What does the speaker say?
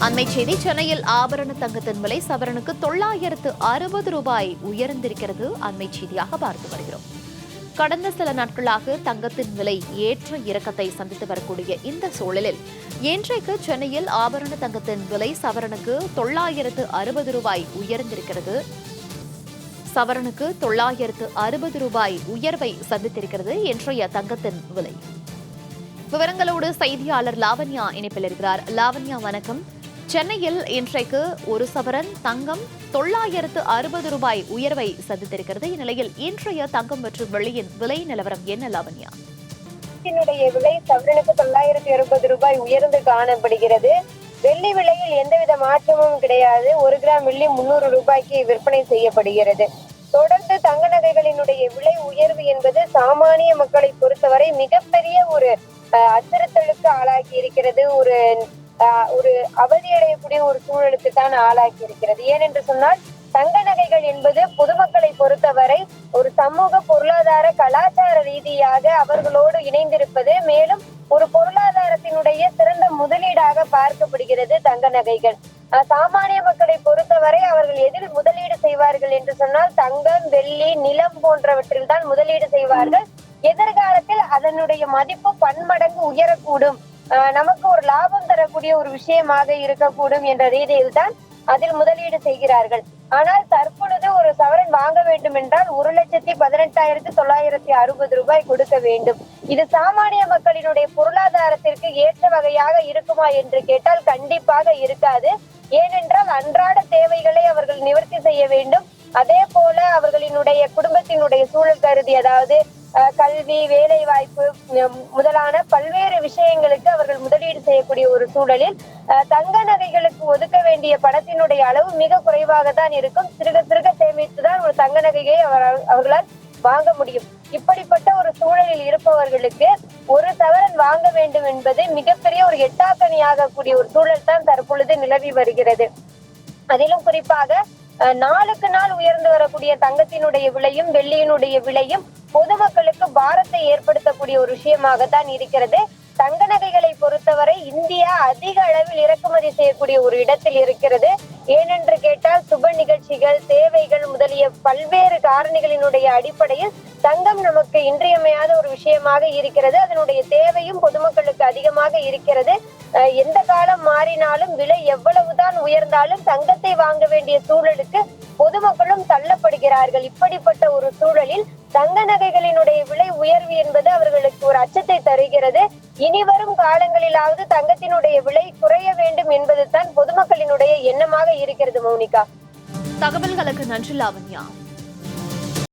அண்மை செய்தி. சென்னையில் ஆபரண தங்கத்தின் விலை சவரனுக்கு 960 ரூபாய் உயர்ந்திருக்கிறது. அண்மை செய்தியாக பார்த்து வருகிறோம். கடந்த சில நாட்களாக தங்கத்தின் விலை ஏற்ற இறக்கத்தை சந்தித்து வரக்கூடிய இந்த சூழலில் இன்றைக்கு சென்னையில் ஆபரண தங்கத்தின் விலை சவரனுக்கு 960 ரூபாய் உயர்ந்திருக்கிறது. சவரனுக்கு 960 ரூபாய் உயர்வை சந்தித்திருக்கிறது இன்றைய தங்கத்தின் விலை. விவரங்களோடு செய்தியாளர் லாவண்யா இணைப்பில் இருக்கிறார். லாவண்யா, வணக்கம். சென்னையில் இன்றைக்கு ஒரு சவரன் தங்கம் 960 ரூபாய் உயர்வை சந்தித்திருக்கிறது. இந்நிலையில் இன்றைய தங்கம் மற்றும் வெள்ளியின் விலை நிலவரம் என்ன லாவண்யா? விலை சவரனுக்கு 960 ரூபாய் உயர்ந்து காணப்படுகிறது. வெள்ளி விலையில் எந்தவித மாற்றமும் கிடையாது. 1 கிராம் வெள்ளி 300 ரூபாய்க்கு விற்பனை செய்யப்படுகிறது. தொடர்ந்து தங்க நகைகளினுடைய விலை உயர்வு என்பது சாமானிய மக்களை பொறுத்தவரை மிகப்பெரிய ஒரு அச்சுறுத்தலுக்கு ஆளாக்கி இருக்கிறது. ஒரு அவதியடையக்கூடிய ஒரு சூழலுக்கு தான் ஆளாக்கி இருக்கிறது. ஏனென்று சொன்னால் தங்க நகைகள் என்பது பொதுமக்களை பொறுத்தவரை ஒரு சமூக பொருளாதார கலாச்சார ரீதியாக அவர்களோடு இணைந்திருப்பது, மேலும் ஒரு பொருளாதாரத்தினுடைய சிறந்த முதலீடாக பார்க்கப்படுகிறது தங்க நகைகள். சாமானிய மக்களை பொறுத்தவரை அவர்கள் எதில் முதலீடு செய்வார்கள் என்று சொன்னால் தங்கம், வெள்ளி, நிலம் போன்றவற்றில் தான் முதலீடு செய்வார்கள். எதிர்காலத்தில் அதனுடைய மதிப்பு பன்மடங்கு உயரக்கூடும், நமக்கு ஒரு லாபம் தரக்கூடிய ஒரு விஷயமாக இருக்கக்கூடும் என்ற ரீதியில் தான் அதில் முதலீடு செய்கிறார்கள். ஆனால் தற்பொழுது ஒரு சவரன் வாங்க வேண்டும் என்றால் 1,18,960 ரூபாய் கொடுக்க வேண்டும். இது சாமானிய மக்களினுடைய பொருளாதாரத்திற்கு ஏற்ற வகையாக இருக்குமா என்று கேட்டால் கண்டிப்பாக இருக்காது. ஏனென்றால் அன்றாட தேவைகளை அவர்கள் நிவர்த்தி செய்ய வேண்டும். அதே போல அவர்களினுடைய குடும்பத்தினுடைய சூழல் கருதி, அதாவது கல்வி, வேலை வாய்ப்பு முதலான பல்வேறு விஷயங்களுக்கு அவர்கள் முதலீடு செய்யக்கூடிய ஒரு சூழலில் தங்க நகைகளுக்கு ஒதுக்க வேண்டிய பணத்தினுடைய அளவு மிக குறைவாக தான் இருக்கும். சிறுக சிறுக சேமித்துதான் ஒரு தங்க நகையை அவர்களால் வாங்க முடியும். இப்படிப்பட்ட ஒரு சூழலில் இருப்பவர்களுக்கு ஒரு சவரன் வாங்க வேண்டும் என்பது மிகப்பெரிய ஒரு எட்டாக்கணியாக கூடிய ஒரு சூழல் தான் தற்பொழுது நிலவி வருகிறது. அதிலும் குறிப்பாக நாளுக்கு நாள் உயர்ந்து வரக்கூடிய தங்கத்தினுடைய விலையும் வெள்ளியினுடைய விலையும் பொதுமக்களுக்கு பாரத்தை ஏற்படுத்தக்கூடிய ஒரு விஷயமாகத்தான் இருக்கிறது. தங்க நகைகளை பொறுத்தவரை இந்தியா அதிக அளவில் இறக்குமதி செய்யக்கூடிய ஒரு இடத்தில் இருக்கிறது. ஏனென்று கேட்டால் சுப நிகழ்ச்சிகள், தேவைகள் முதலிய பல்வேறு காரணிகளினுடைய அடிப்படையில் தங்கம் நமக்கு இன்றியமையாத ஒரு விஷயமாக இருக்கிறது. அதனுடைய தேவையும் பொதுமக்களுக்கு அதிகமாக இருக்கிறது. எந்த காலம் மாறினாலும் விலை எவ்வளவுதான் உயர்ந்தாலும் தங்கத்தை வாங்க வேண்டிய சூழலுக்கு பொதுமக்களும் தள்ளப்படுகிறார்கள். இப்படிப்பட்ட ஒரு சூழலில் தங்க நகைகளினுடைய விலை உயர்வு என்பது அவர்களுக்கு ஒரு அச்சத்தை தருகிறது. இனி வரும் காலங்களிலாவது தங்கத்தினுடைய விலை குறைய வேண்டும் என்பதுதான் பொதுமக்களினுடைய எண்ணமாக இருக்கிறது. மௌனிகா, தகவல்களுக்கு நன்றி லாவண்யா.